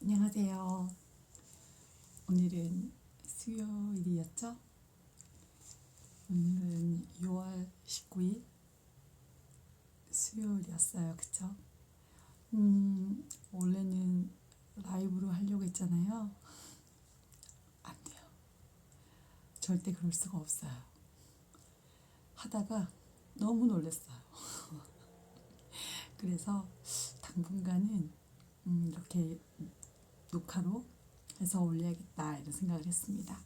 안녕하세요. 오늘은 수요일이었죠? 오늘은 6월 19일 수요일이었어요. 그쵸? 원래는 라이브로 하려고 했잖아요. 안 돼요. 절대 그럴 수가 없어요. 하다가 너무 놀랐어요. 그래서 당분간은 이렇게 녹화로 해서 올려야겠다 이런 생각을 했습니다.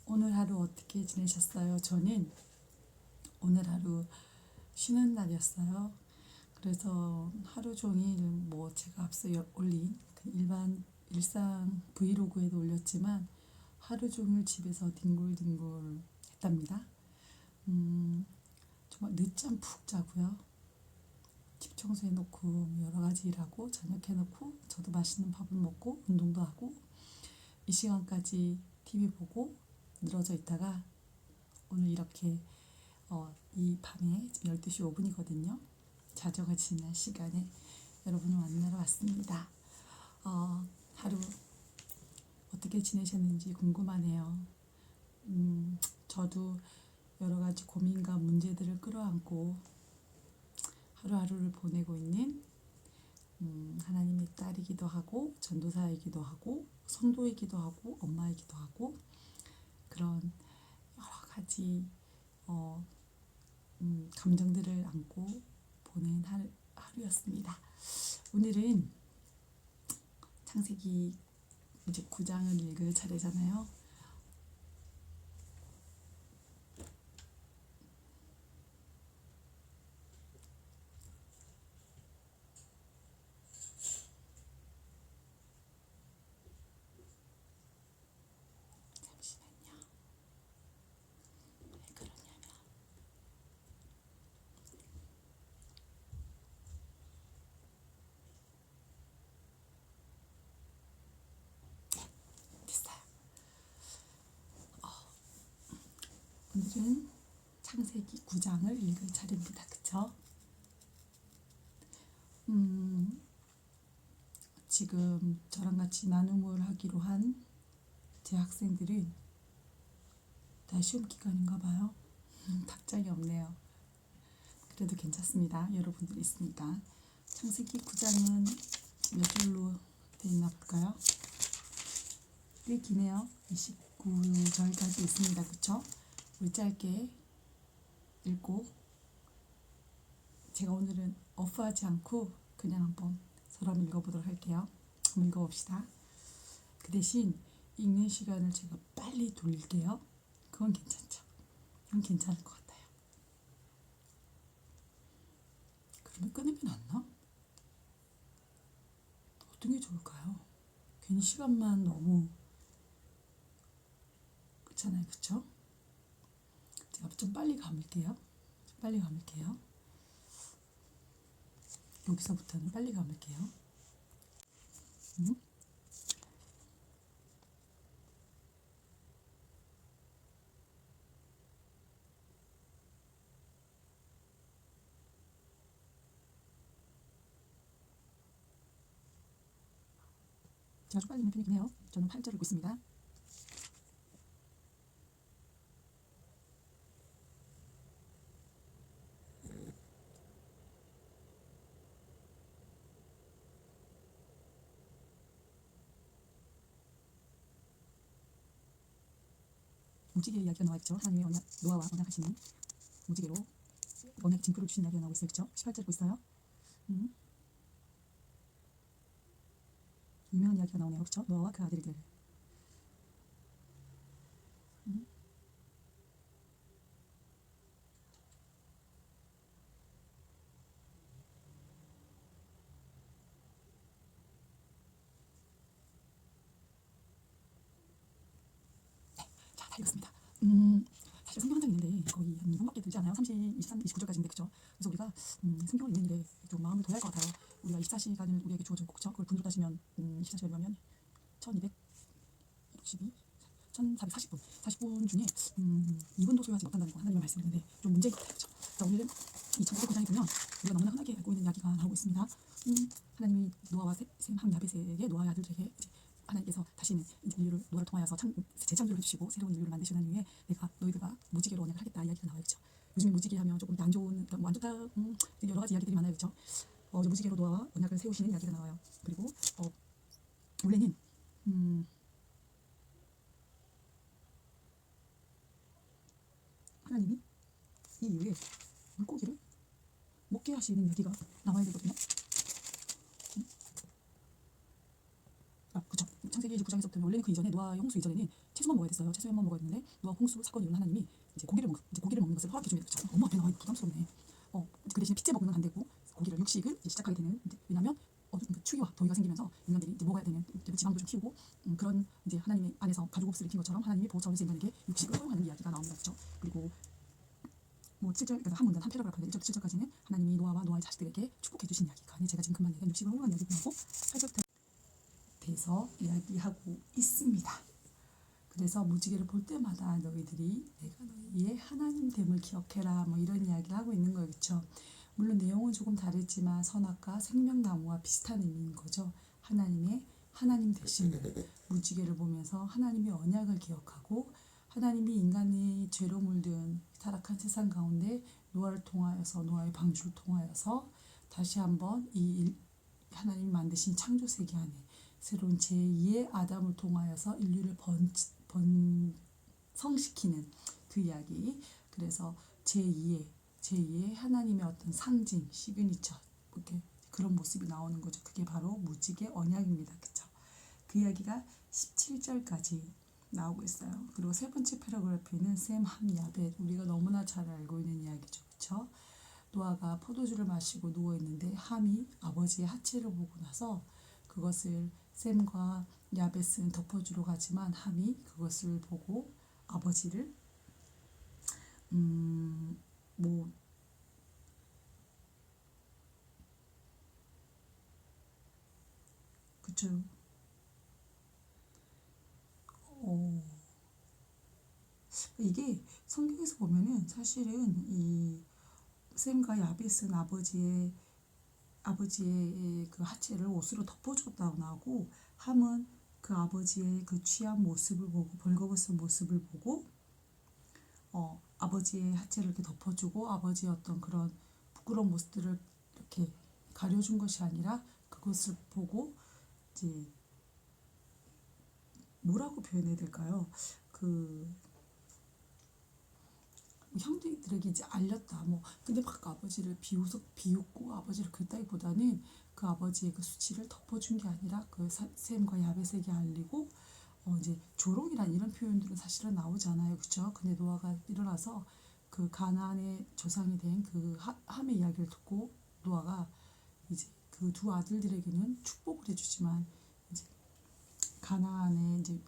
오늘 하루 어떻게 지내셨어요? 저는 오늘 하루 쉬는 날이었어요. 그래서 하루 종일 뭐 제가 앞서 올린 그 일반 일상 브이로그에도 올렸지만 하루 종일 집에서 뒹굴뒹굴 했답니다. 정말 늦잠 푹 자고요. 집 청소해놓고 여러 가지 일하고 저녁 해놓고 저도 맛있는 밥을 먹고 운동도 하고 이 시간까지 TV 보고 늘어져 있다가 오늘 이렇게 이 밤에 지금 12시 5분이거든요. 자정을 지난 시간에 여러분을 만나러 왔습니다. 하루 어떻게 지내셨는지 궁금하네요. 저도 여러 가지 고민과 문제들을 끌어안고 하루하루를 보내고 있는 하나님의 딸이기도 하고 전도사이기도 하고 성도이기도 하고 엄마이기도 하고 그런 여러 가지 감정들을 안고 보낸 하루였습니다. 오늘은 창세기 이제 9장을 읽을 차례잖아요. 잠시만요. 왜 그러냐면 됐어요. 오늘은 창세기 9장을 읽을 차례입니다. 그쵸? 지금 저랑 같이 나눔을 하기로 한 제 학생들은 다 시험 기간인가 봐요. 답장이 없네요. 그래도 괜찮습니다. 여러분들이 있으니까. 창세기 9장은 몇 절로 되어 있나 볼까요? 꽤 기네요. 29절까지 있습니다. 그쵸? 우리 짧게 읽고 제가 오늘은 어프하지 않고 그냥 한번 서로 한번 읽어보도록 할게요. 한번 읽어봅시다. 그 대신 읽는 시간을 제가 빨리 돌릴게요. 그건 괜찮죠? 그건 괜찮을 것 같아요. 그러면 끊으면 안 나? 어떤 게 좋을까요? 괜히 시간만 너무 그렇잖아요. 그쵸? 제가 좀 빨리 감을게요. 여기서부터는 빨리 감을게요. 음? 제가 좀 빨리 읽는 편이긴 해요. 저는 8절 읽고 있습니다. 무지개 이야기가 나와 있죠. 하나님의 언약, 노아와 언약하시는 무지개로 언약 징표를 주신 이야기가 나오고 있어요. 그렇죠? 18절 읽고 있어요. 유명한 이야기가 나오네요. 그렇죠? 노아와 그 아들들. 자, 다 읽었습니다. 사실 성경 한 장 있는데 거의 한 2분밖에 들지 않아요? 23, 29절까지인데 그죠? 그래서 우리가 성경을 읽는 일에 좀 마음을 둬야 할 것 같아요. 우리가 24시간을 우리에게 주어졌고 그죠? 그걸 분으로 따지면 24시간이 면 1262, 1440분 40분 중에 2분도 소요하지 못한다는 거 하나님의 말씀인데 좀 문제인 것 같아요. 그죠? 자, 오늘은 이 창세기 9장에 보면 우리가 너무나 흔하게 알고 있는 이야기가 나오고 있습니다. 하나님이 노아와 셈, 함, 야벳에게 노아의 아들들에게 하나님께서 다시는 인류를 노아를 통하여서 재창조를 해주시고 새로운 인류를 만드시는 이후에 내가 너희들과 무지개로 언약을 하겠다 이야기가 나와요. 그렇죠? 요즘에 무지개 하면 조금 안 좋은 뭐안 좋다 여러 가지 이야기들이 많아요. 그렇죠? 무지개로 노아와 언약을 세우시는 이야기가 나와요. 그리고 원래는 하나님이 이 이후에 물고기를 먹게 하시는 이야기가 나와야 되거든요. 그렇죠. 창세기 29장에서부터 원래는 그 이전에 노아 홍수 이전에는 채소만 먹어야 됐어요. 채소만 먹었는데 노아 홍수 사건이 일어나 하나님이 이제 고기를 먹는 것을 허락해 줍니다. 그렇죠. 엄마 앞에 나와 있는 부담스럽네. 그 대신에 핏째 먹으면 안 되고 고기를 육식을 시작하게 되는 왜냐하면 추위와 더위가 생기면서 인간들이 이제 먹어야 되는 지방도 좀 키우고 그런 이제 하나님의 안에서 가죽 옷을 입힌 것처럼 하나님이 보호 차원에서 인간에게 육식을 허용하는 이야기가 나옵니다. 그렇죠. 그리고 7절, 그러니까 한 문단 한 패러그래프인데 1절부터 7절까지는 하나님이 노아와 노아의 자식들에게 축복해 주신 이야기가 아니 제가 지금 금방 얘기한 육식을 허용한 이야기가 나오고 8절부터 대해서 이야기하고 있습니다. 그래서 무지개를 볼 때마다 너희들이 내가 너희의 하나님 됨을 기억해라 뭐 이런 이야기를 하고 있는 거예요. 그렇죠? 물론 내용은 조금 다르지만 선악과 생명나무와 비슷한 의미인 거죠. 하나님의 하나님 되심을 무지개를 보면서 하나님의 언약을 기억하고 하나님이 인간의 죄로 물든 타락한 세상 가운데 노아를 통하여서 노아의 방주를 통하여서 다시 한번 이 하나님이 만드신 창조 세계 안에 새로운 제2의 아담을 통하여서 인류를 번성시키는 그 이야기. 그래서 제2의 하나님의 어떤 상징, 시그니처 이렇게 그런 모습이 나오는 거죠. 그게 바로 무지개 언약입니다. 그렇죠? 그 이야기가 17절까지 나오고 있어요. 그리고 세 번째 패러그래프에는 셈, 함, 야벳 우리가 너무나 잘 알고 있는 이야기죠. 그렇죠? 노아가 포도주를 마시고 누워있는데 함이 아버지의 하체를 보고 나서 그것을 셈과 야벳은 덮어주러 가지만 함이 그것을 보고 아버지를 뭐 그쵸. 어, 이게 성경에서 보면은 사실은 이 셈과 야벳은 아버지의 그 하체를 옷으로 덮어줬다고 나오고 함은 그 아버지의 그 취한 모습을 보고 벌거벗은 모습을 보고 아버지의 하체를 이렇게 덮어주고 아버지의 어떤 그런 부끄러운 모습들을 이렇게 가려준 것이 아니라 그것을 보고 이제 뭐라고 표현해야 될까요? 그 형제들에게 이제 알렸다. 뭐 근데 막 아버지를 비웃고 아버지를 그랬다기보다는 그 아버지의 그 수치를 덮어준 게 아니라 그 셈과 야벳에게 알리고 이제 조롱이란 이런 표현들은 사실은 나오지 않아요. 그렇죠? 근데 노아가 일어나서 그 가나안의 조상이 된 그 함의 이야기를 듣고 노아가 이제 그 두 아들들에게는 축복을 해주지만 이제 가나안의 이제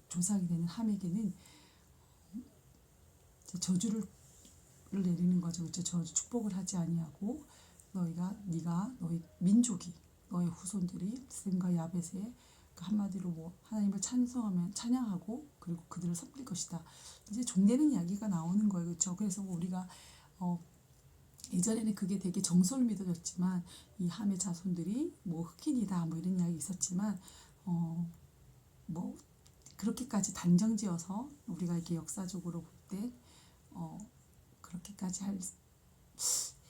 조상이 되는 함에게는 이제 저주를 내리는 거죠. 그렇죠? 축복을 하지 아니하고 네가 너희 민족이 너희 후손들이 셈과 야벳의 그 한마디로 뭐 하나님을 찬양하고 그리고 그들을 섬길 것이다. 이제 종되는 이야기가 나오는 거예요. 그렇죠? 그래서 뭐 우리가 예전에는 그게 되게 정설로 믿어졌지만 이 함의 자손들이 뭐 흑인이다 뭐 이런 이야기 있었지만 뭐 그렇게까지 단정지어서 우리가 이렇게 역사적으로 볼 때 그렇게까지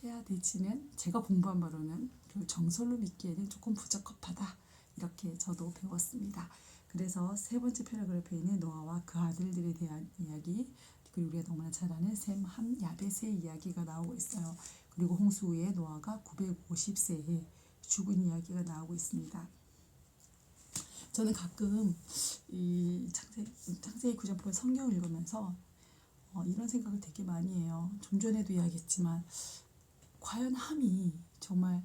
해야 되지는 제가 공부한 바로는 그 정설로 믿기에는 조금 부적합하다 이렇게 저도 배웠습니다. 그래서 세 번째 패러그래프에 있는 노아와 그 아들들에 대한 이야기 그리고 우리가 너무나 잘 아는 셈, 함, 야벳의 이야기가 나오고 있어요. 그리고 홍수 후에 노아가 950세에 죽은 이야기가 나오고 있습니다. 저는 가끔 이 창세기 9장 보면 성경을 읽으면서 이런 생각을 되게 많이 해요. 좀 전에도 이야기했지만 과연 함이 정말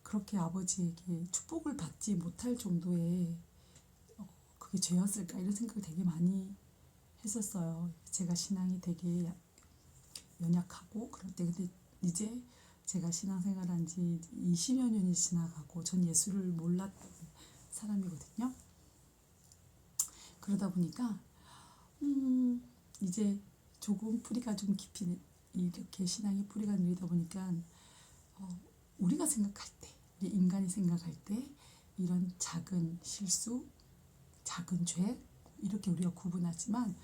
그렇게 아버지에게 축복을 받지 못할 정도의 그게 죄였을까 이런 생각을 되게 많이 했었어요. 제가 신앙이 되게 연약하고 그럴 때 근데 이제 제가 신앙생활한 지 20여 년이 지나가고 전 예수를 몰랐던 사람이거든요. 그러다 보니까 이제 조금 뿌리가 좀 깊이 이렇게 신앙의 뿌리가 내리다 보니까 우리가 생각할 때 우리 인간이 생각할 때 이런 작은 실수 작은 죄 이렇게 우리가 구분하지만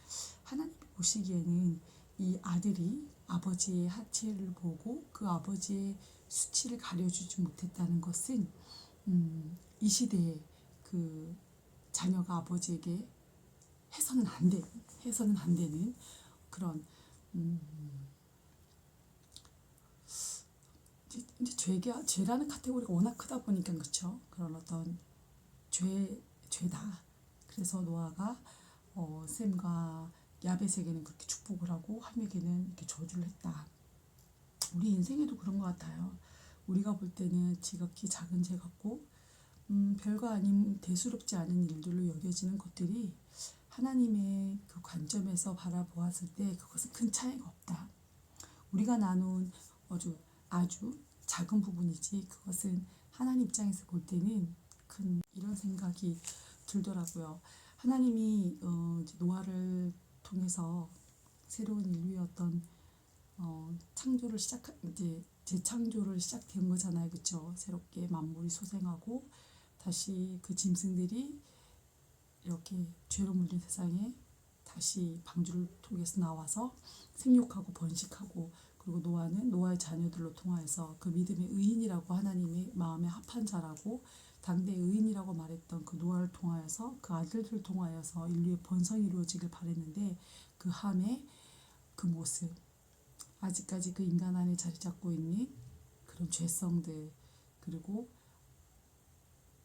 하나님이 보시기에는 이 아들이 아버지의 하체를 보고 그 아버지의 수치를 가려주지 못했다는 것은 이 시대에 그 자녀가 아버지에게 해서는 안 되는 그런 이제 죄라는 카테고리가 워낙 크다 보니까 그렇죠. 그런 어떤 죄다. 그래서 노아가 셈과 야벳에게는 그렇게 축복을 하고 함에게는 이렇게 저주를 했다. 우리 인생에도 그런 것 같아요. 우리가 볼 때는 지극히 작은 죄 같고 별거 아닌 대수롭지 않은 일들로 여겨지는 것들이 하나님의 그 관점에서 바라보았을 때 그것은 큰 차이가 없다. 우리가 나눈 아주 작은 부분이지 그것은 하나님 입장에서 볼 때는 큰 이런 생각이 들더라고요. 하나님이 노아를 통해서 새로운 인류의 어떤 창조를 이제 재창조를 시작된 거잖아요, 그렇죠? 새롭게 만물이 소생하고 다시 그 짐승들이 이렇게 죄로 물린 세상에 다시 방주를 통해서 나와서 생육하고 번식하고 그리고 노아는 노아의 자녀들로 통하여서 그 믿음의 의인이라고 하나님의 마음에 합한 자라고 당대 의인이라고 말했던 그 노아를 통하여서 그 아들들을 통하여서 인류의 번성이 이루어지길 바랬는데 그 함의 그 모습 아직까지 그 인간 안에 자리 잡고 있는 그런 죄성들 그리고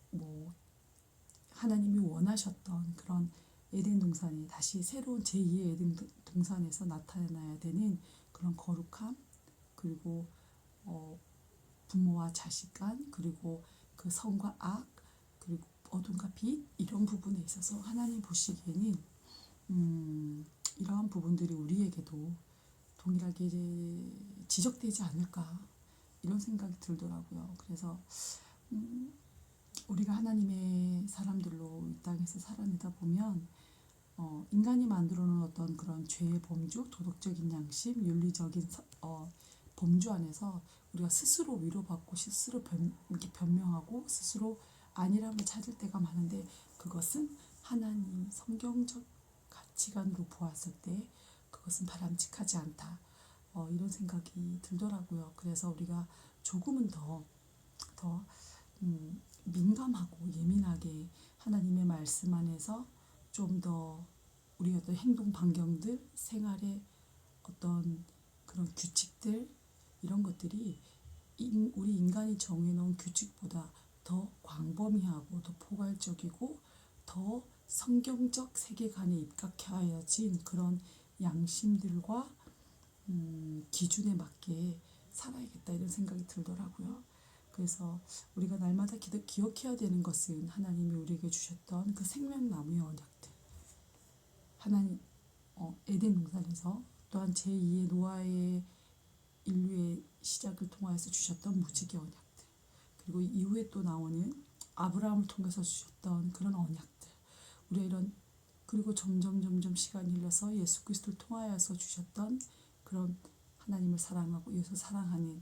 뭐 하나님이 원하셨던 그런 에덴 동산이 다시 새로운 제2의 에덴 동산에서 나타나야 되는 그런 거룩함 그리고 부모와 자식 간 그리고 그 선과 악 그리고 어둠과 빛 이런 부분에 있어서 하나님 보시기에는 이러한 부분들이 우리에게도 동일하게 지적되지 않을까 이런 생각이 들더라고요. 그래서 우리가 하나님의 사람들로 이 땅에서 살아내다 보면 인간이 만들어 놓은 어떤 그런 죄의 범주, 도덕적인 양심, 윤리적인 범주 안에서 우리가 스스로 위로받고 스스로 이렇게 변명하고 스스로 아니람을 찾을 때가 많은데 그것은 하나님 성경적 가치관으로 보았을 때 그것은 바람직하지 않다. 이런 생각이 들더라고요. 그래서 우리가 조금은 더 민감하고 예민하게 하나님의 말씀 안에서 좀 더 우리 어떤 행동 반경들, 생활의 어떤 그런 규칙들 이런 것들이 우리 인간이 정해놓은 규칙보다 더 광범위하고 더 포괄적이고 더 성경적 세계관에 입각하여진 그런 양심들과 기준에 맞게 살아야겠다 이런 생각이 들더라고요. 그래서 우리가 날마다 기억해야 되는 것은 하나님이 우리에게 주셨던 그 생명나무의 언약들 하나님 에덴 동산에서 또한 제2의 노아의 인류의 시작을 통하여서 주셨던 무지개 언약들 그리고 이후에 또 나오는 아브라함을 통해서 주셨던 그런 언약들 우리가 이런 그리고 점점 시간이 흘러서 예수 그리스도를 통하여서 주셨던 그런 하나님을 사랑하고 예수 사랑하는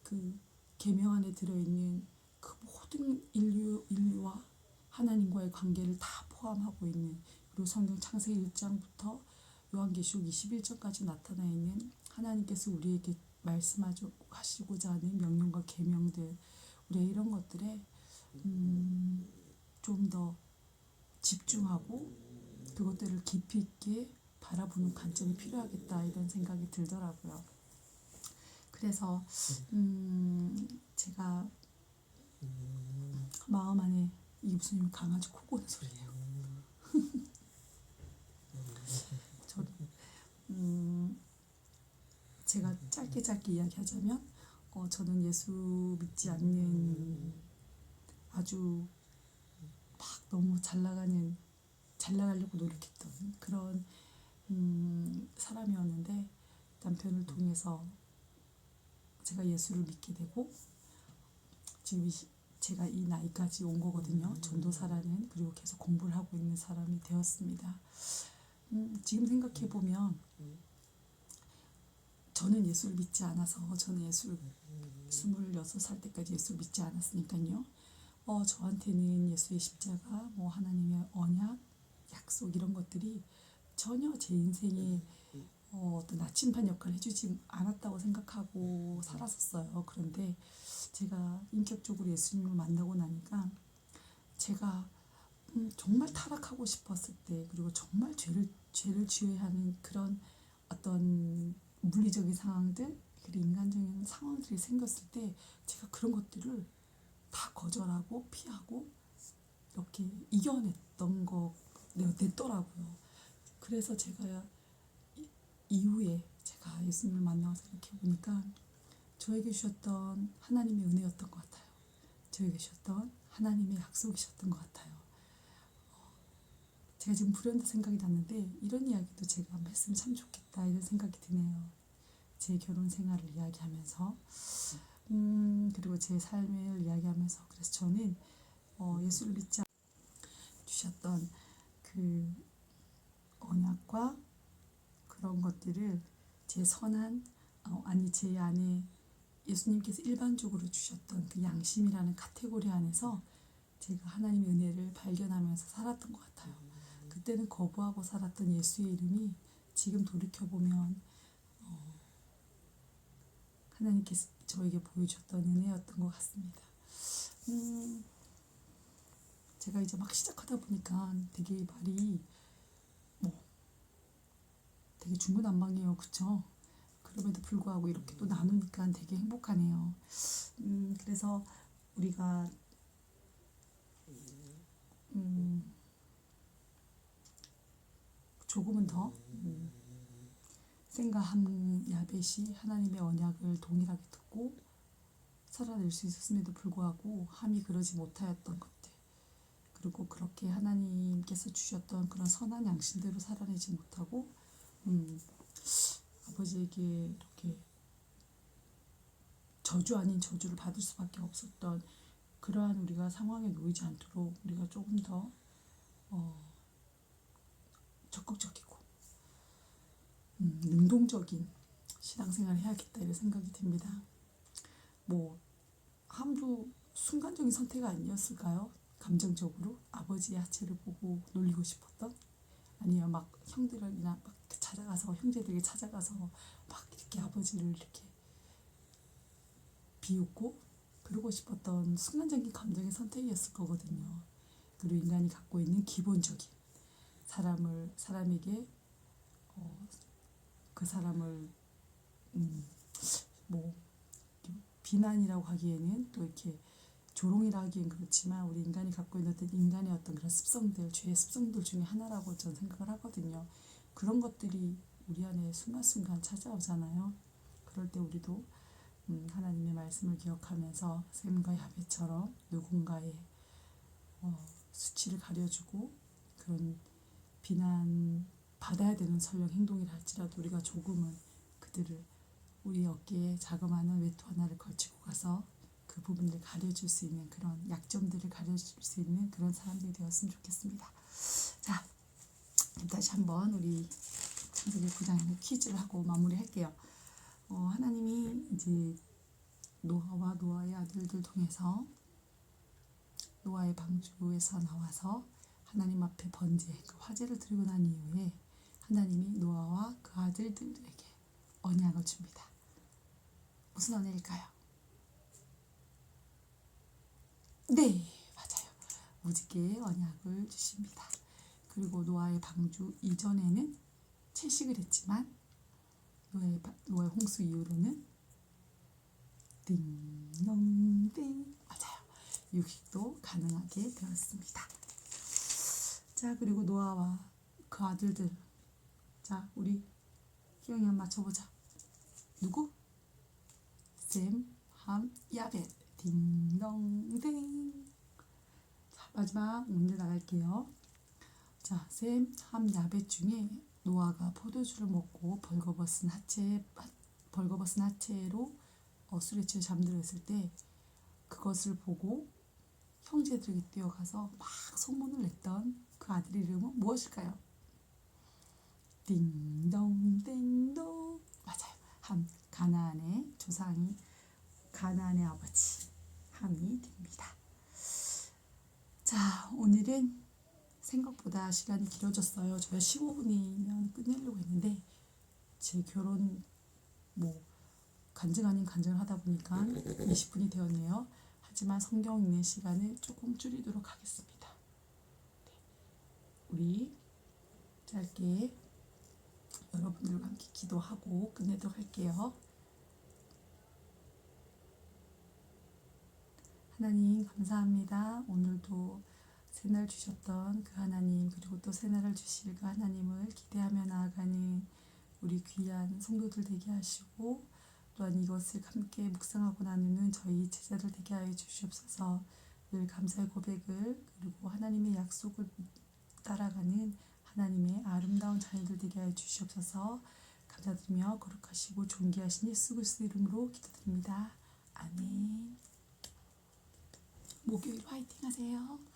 그 계명 안에 들어있는 그 모든 인류와 하나님과의 관계를 다 포함하고 있는 그리고 성경 창세기 1장부터 요한계시록 21장까지 나타나 있는 하나님께서 우리에게 말씀하시고자 하는 명령과 계명들 우리가 이런 것들에 좀 더 집중하고 그것들을 깊이 있게 바라보는 관점이 필요하겠다 이런 생각이 들더라고요. 그래서 제가 마음 안에 이게 무슨 강아지 코 고는 소리예요. 저도 제가 짧게 이야기하자면 저는 예수 믿지 않는 아주 막 너무 잘 나가려고 노력했던 그런 사람이었는데 남편을 통해서 제가 예수를 믿게 되고 지금 제가 이 나이까지 온 거거든요. 전도사라는 그리고 계속 공부를 하고 있는 사람이 되었습니다. 지금 생각해 보면 저는 예수를 믿지 않아서 저는 예수를 26살 때까지 예수를 믿지 않았으니까요. 저한테는 예수의 십자가, 뭐 하나님의 언약, 약속 이런 것들이 전혀 제 인생에 어떤 나침반 역할을 해주지 않았다고 생각하고 살았었어요. 그런데 제가 인격적으로 예수님을 만나고 나니까 제가 정말 타락하고 싶었을 때, 그리고 정말 죄를 지어야 하는 그런 어떤 물리적인 상황들, 그리고 인간적인 상황들이 생겼을 때 제가 그런 것들을 다 거절하고 피하고 이렇게 이겨냈던 거 냈더라고요. 그래서 제가 이후에 제가 예수님을 만나고 생각해 보니까 저에게 주셨던 하나님의 은혜였던 것 같아요. 저에게 주셨던 하나님의 약속이셨던 것 같아요. 제가 지금 불현듯 생각이 났는데 이런 이야기도 제가 한번 했으면 참 좋겠다 이런 생각이 드네요. 제 결혼 생활을 이야기하면서 그리고 제 삶을 이야기하면서, 그래서 저는 예수를 믿지 주셨던 그 언약과 그런 것들을 제 선한 제 안에 예수님께서 일반적으로 주셨던 그 양심이라는 카테고리 안에서 제가 하나님의 은혜를 발견하면서 살았던 것 같아요. 그때는 거부하고 살았던 예수의 이름이 지금 돌이켜보면 하나님께서 저에게 보여주셨던 은혜였던 것 같습니다. 제가 이제 막 시작하다 보니까 되게 말이 되게 중구난방이에요. 그쵸? 그럼에도 불구하고 이렇게 또 나누니까 되게 행복하네요. 그래서 우리가 조금은 더 생과 함 야벳이 하나님의 언약을 동일하게 듣고 살아낼 수 있었음에도 불구하고 함이 그러지 못하였던 것들, 그리고 그렇게 하나님께서 주셨던 그런 선한 양심대로 살아내지 못하고 아버지에게 이렇게 저주 아닌 저주를 받을 수밖에 없었던 그러한 우리가 상황에 놓이지 않도록 우리가 조금 더 적극적이고 능동적인 신앙생활을 해야겠다 이런 생각이 듭니다. 뭐 함도 순간적인 선택이 아니었을까요? 감정적으로 아버지의 하체를 보고 놀리고 싶었던, 아니면 막 형들이나 막 찾아가서 형제들에게 찾아가서 막 이렇게 아버지를 이렇게 비웃고 그러고 싶었던 순간적인 감정의 선택이었을 거거든요. 그리고 인간이 갖고 있는 기본적인 사람에게 그 사람을 뭐 비난이라고 하기에는 또 이렇게 조롱이라 하기엔 그렇지만 우리 인간이 갖고 있는 어떤 인간의 어떤 그런 습성들, 죄의 습성들 중에 하나라고 저는 생각을 하거든요. 그런 것들이 우리 안에 순간순간 찾아오잖아요. 그럴 때 우리도 하나님의 말씀을 기억하면서 샘과 야벳처럼 누군가의 수치를 가려주고 그런 비난 받아야 되는 설령 행동이라 할지라도 우리가 조금은 그들을 우리 어깨에 자그마한 외투 하나를 걸치고 가서 그 부분을 가려줄 수 있는, 그런 약점들을 가려줄 수 있는 그런 사람들이 되었으면 좋겠습니다. 자, 다시 한번 우리 창세기 9장 퀴즈를 하고 마무리할게요. 하나님이 이제 노아와 노아의 아들들 통해서 노아의 방주에서 나와서 하나님 앞에 번제, 그 화제를 드리고 난 이후에 하나님이 노아와 그 아들들에게 언약을 줍니다. 무슨 언약일까요? 네, 맞아요. 무지개의 언약을 주십니다. 그리고 노아의 방주 이전에는 채식을 했지만 노아의 홍수 이후로는 띵동댕, 맞아요. 육식도 가능하게 되었습니다. 자, 그리고 노아와 그 아들들, 자, 우리 희영이 한번 맞춰보자. 누구? 셈, 함, 야벳. 딩동댕. 자, 마지막 문제 나갈게요. 자, 셈, 함, 야벳 중에 노아가 포도주를 먹고 벌거벗은 하체로 술에 취해 잠들었을 때 그것을 보고 형제들에게 뛰어가서 막 소문을 냈던 그 아들의 이름은 무엇일까요? 딩동댕동. 맞아요. 함, 가나안의 조상이 가나안의 아버지 함이 됩니다. 자, 오늘은 생각보다 시간이 길어졌어요. 저희가 15분이면 끝내려고 했는데 제 결혼 뭐 간증 아닌 간증을 하다 보니까 20분이 되었네요. 하지만 성경 읽는 시간을 조금 줄이도록 하겠습니다. 네. 우리 짧게 여러분들과 함께 기도하고 끝내도록 할게요. 하나님 감사합니다. 오늘도 새날 주셨던 그 하나님, 그리고 또 새날을 주실 그 하나님을 기대하며 나아가는 우리 귀한 성도들 되게 하시고, 또한 이것을 함께 묵상하고 나누는 저희 제자들 되게 하여 주시옵소서. 늘 감사의 고백을, 그리고 하나님의 약속을 따라가는 하나님의 아름다운 자녀들 되게 하여 주시옵소서. 감사드리며 거룩하시고 존귀하신 예수 그리스도 이름으로 기도드립니다. 아멘. 목요일 화이팅 하세요.